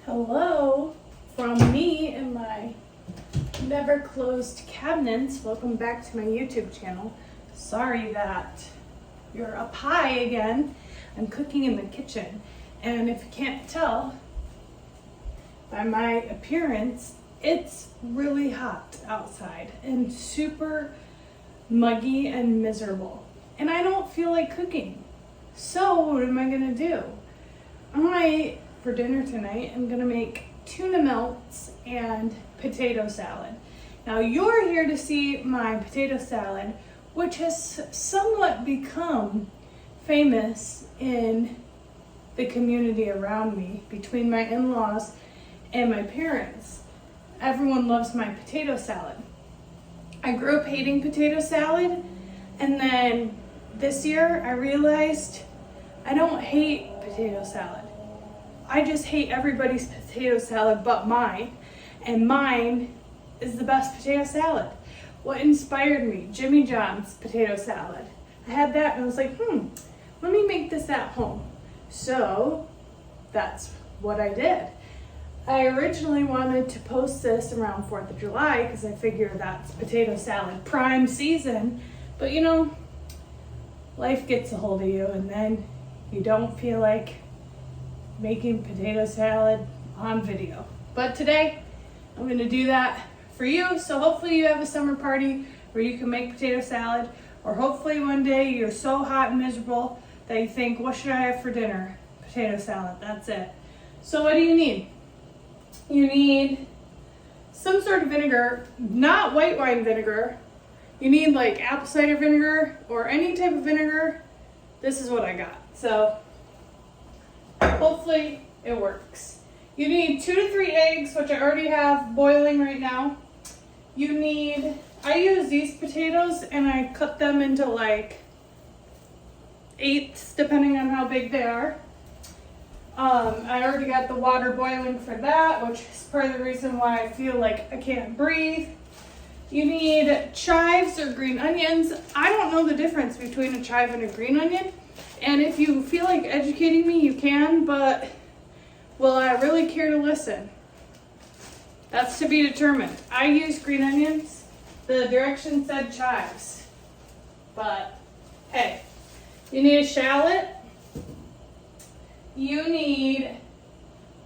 Hello from me and my never closed cabinets. Welcome back to my YouTube channel. Sorry that you're up high again. I'm cooking in the kitchen, and if you can't tell by my appearance, it's really hot outside and super muggy and miserable, and I don't feel like cooking. So what am I gonna do? For dinner tonight, I'm gonna make tuna melts and potato salad. Now you're here to see my potato salad, which has somewhat become famous in the community around me, between my in-laws and my parents. Everyone loves my potato salad. I grew up hating potato salad, and then this year I realized I don't hate potato salad. I just hate everybody's potato salad but mine, and mine is the best potato salad. What inspired me? Jimmy John's potato salad. I had that and I was like, let me make this at home. So that's what I did. I originally wanted to post this around 4th of July because I figure that's potato salad prime season, but you know, life gets a hold of you and then you don't feel like making potato salad on video. But today I'm going to do that for you. So hopefully you have a summer party where you can make potato salad, or hopefully one day you're so hot and miserable that you think, what should I have for dinner? Potato salad. That's it. So what do you need? You need some sort of vinegar, not white wine vinegar. You need like apple cider vinegar or any type of vinegar. This is what I got. So hopefully it works. You need 2 to 3 eggs, which I already have boiling right now. I use these potatoes and I cut them into like eighths depending on how big they are. I already got the water boiling for that, which is part of the reason why I feel like I can't breathe. You need chives or green onions. I don't know the difference between a chive and a green onion. And if you feel like educating me, you can, but will I really care to listen? That's to be determined. I use green onions. The direction said chives. But hey, you need a shallot. You need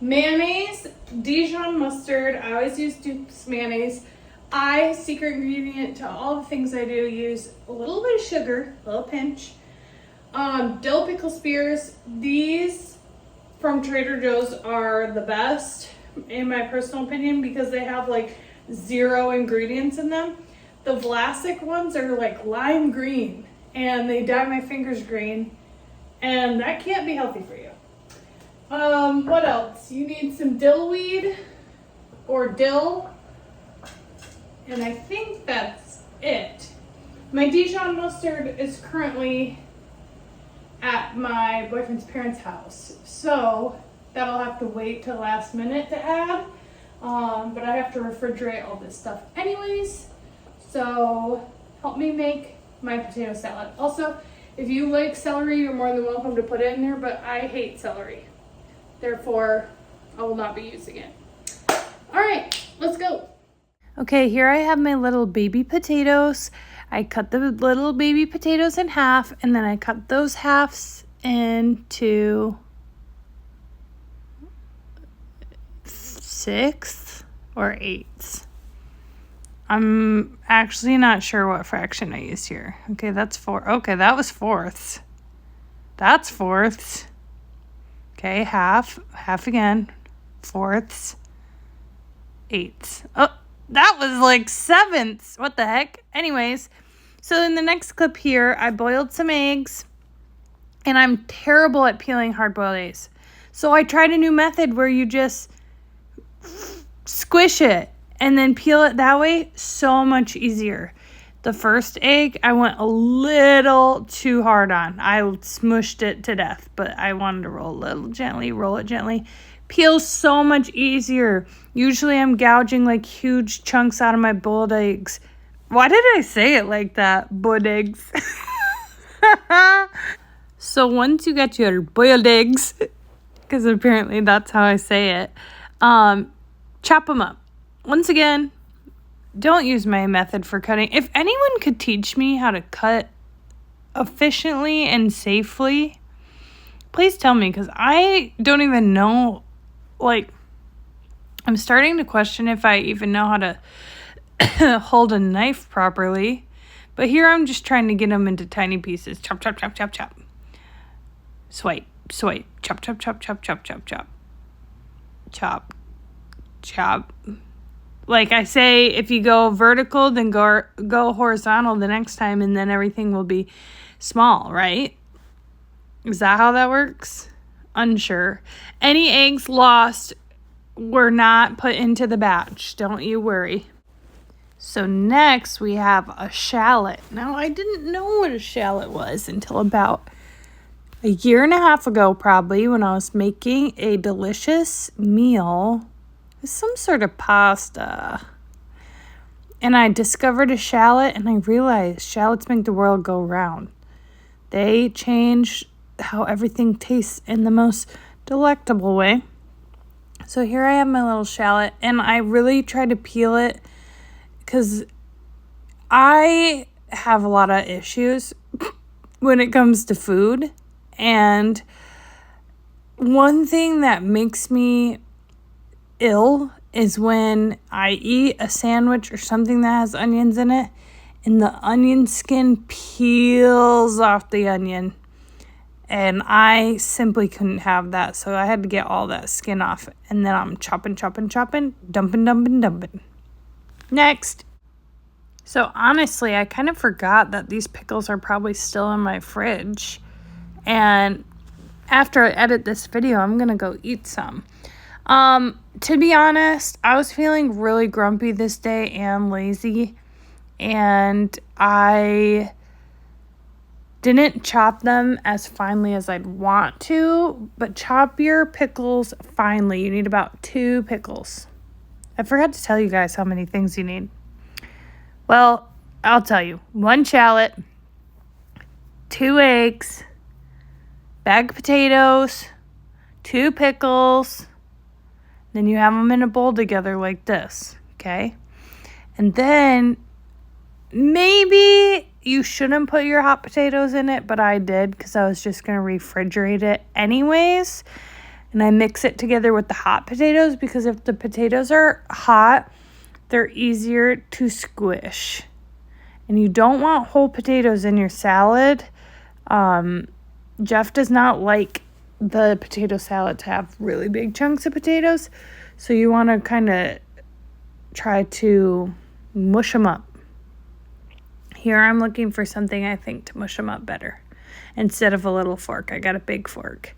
mayonnaise, Dijon mustard. I always use Duke's mayonnaise. Secret ingredient to all the things I do, use a little bit of sugar, a little pinch. Dill pickle spears. These from Trader Joe's are the best in my personal opinion because they have like 0 ingredients in them. The Vlasic ones are like lime green and they dye my fingers green, and that can't be healthy for you. What else? You need some dill weed or dill, and I think that's it. My Dijon mustard is currently at my boyfriend's parents' house, so that'll have to wait till last minute to add, but I have to refrigerate all this stuff anyways, so help me make my potato salad. Also, if you like celery, you're more than welcome to put it in there, but I hate celery, therefore I will not be using it. All right, let's go. Okay, here I have my little baby potatoes. I cut the little baby potatoes in half, and then I cut those halves into 6 or 8s. I'm actually not sure what fraction I used here. Okay, that's 4. Okay, that was 4ths. That's 4ths. Okay, half again, 4ths, 8ths. Oh, that was like 7ths. What the heck? Anyways, so in the next clip here, I boiled some eggs, and I'm terrible at peeling hard-boiled eggs. So I tried a new method where you just squish it and then peel it that way. So much easier. The first egg, I went a little too hard on. I smushed it to death, but I wanted to roll it gently. Peels so much easier. Usually I'm gouging like huge chunks out of my boiled eggs. Why did I say it like that? Boiled eggs. So once you get your boiled eggs, because apparently that's how I say it, Chop them up. Once again, don't use my method for cutting. If anyone could teach me how to cut efficiently and safely, please tell me, because I don't even know. Like, I'm starting to question if I even know how to hold a knife properly. But here I'm just trying to get them into tiny pieces. Chop, chop, chop, chop, chop. Swipe, swipe. Chop, chop, chop, chop, chop, chop, chop. Chop, chop. Like I say, if you go vertical, then go horizontal the next time, and then everything will be small, right? Is that how that works? Unsure. Any eggs lost were not put into the batch. Don't you worry. So next we have a shallot. Now, I didn't know what a shallot was until about a year and a half ago, probably, when I was making a delicious meal with some sort of pasta. And I discovered a shallot, and I realized shallots make the world go round. They change how everything tastes in the most delectable way. So here I have my little shallot, and I really try to peel it because I have a lot of issues when it comes to food. And one thing that makes me ill is when I eat a sandwich or something that has onions in it, and the onion skin peels off the onion. And I simply couldn't have that, so I had to get all that skin off. And then I'm chopping, dumping. Next. So honestly, I kind of forgot that these pickles are probably still in my fridge. And after I edit this video, I'm going to go eat some. To be honest, I was feeling really grumpy this day and lazy. And I didn't chop them as finely as I'd want to, but chop your pickles finely. You need about 2 pickles. I forgot to tell you guys how many things you need. Well, I'll tell you. 1 shallot, 2 eggs, bag of potatoes, 2 pickles. Then you have them in a bowl together like this, okay? And then maybe you shouldn't put your hot potatoes in it, but I did because I was just going to refrigerate it anyways. And I mix it together with the hot potatoes because if the potatoes are hot, they're easier to squish. And you don't want whole potatoes in your salad. Jeff does not like the potato salad to have really big chunks of potatoes. So you want to kind of try to mush them up. Here I'm looking for something I think to mush them up better. Instead of a little fork, I got a big fork.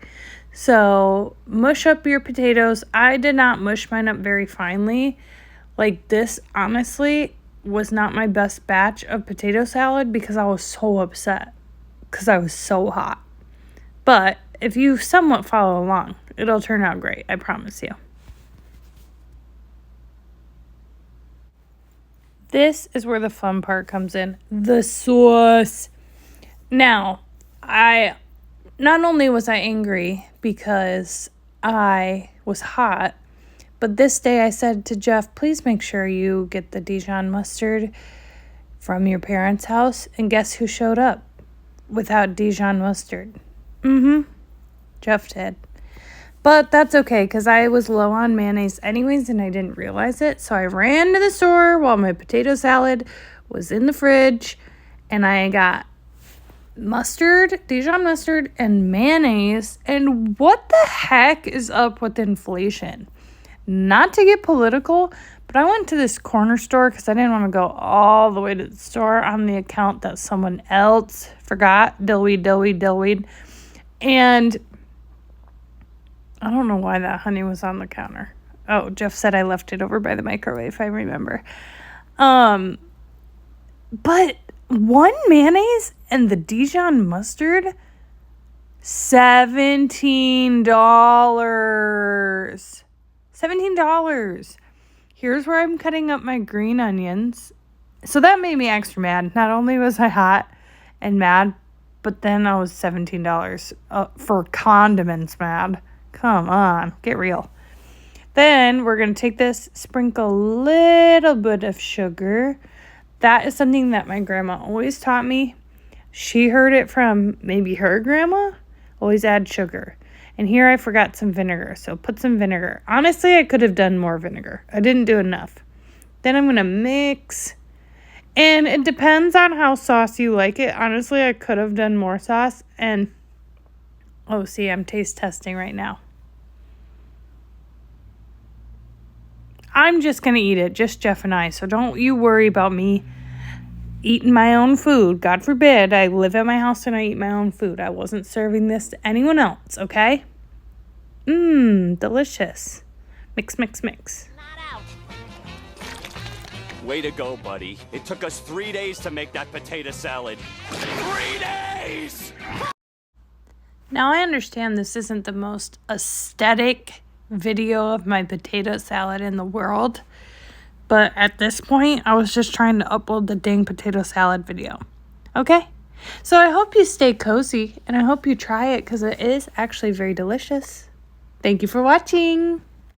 So mush up your potatoes. I did not mush mine up very finely. Like this, honestly, was not my best batch of potato salad because I was so upset because I was so hot. But if you somewhat follow along, it'll turn out great. I promise you. This is where the fun part comes in. The sauce. Now, not only was I angry because I was hot, but this day I said to Jeff, please make sure you get the Dijon mustard from your parents' house. And guess who showed up without Dijon mustard? Jeff did. But that's okay because I was low on mayonnaise anyways and I didn't realize it. So I ran to the store while my potato salad was in the fridge and I got mustard, Dijon mustard, and mayonnaise. And what the heck is up with inflation? Not to get political, but I went to this corner store because I didn't want to go all the way to the store on the account that someone else forgot. Dillweed. And I don't know why that honey was on the counter. Oh, Jeff said I left it over by the microwave, I remember. But 1 mayonnaise and the Dijon mustard, $17. $17. Here's where I'm cutting up my green onions. So that made me extra mad. Not only was I hot and mad, but then I was $17 for condiments mad. Come on, get real. Then we're going to take this, sprinkle a little bit of sugar. That is something that my grandma always taught me. She heard it from maybe her grandma. Always add sugar. And here I forgot some vinegar, so put some vinegar. Honestly, I could have done more vinegar. I didn't do enough. Then I'm going to mix. And it depends on how saucy you like it. Honestly, I could have done more sauce. And, oh, see, I'm taste testing right now. I'm just going to eat it, just Jeff and I. So don't you worry about me eating my own food. God forbid, I live at my house and I eat my own food. I wasn't serving this to anyone else, okay? Delicious. Mix, mix, mix. Not out. Way to go, buddy. It took us 3 days to make that potato salad. 3 days! Now I understand this isn't the most aesthetic video of my potato salad in the world, but at this point I was just trying to upload the dang potato salad video. Okay, so I hope you stay cozy and I hope you try it because it is actually very delicious. Thank you for watching.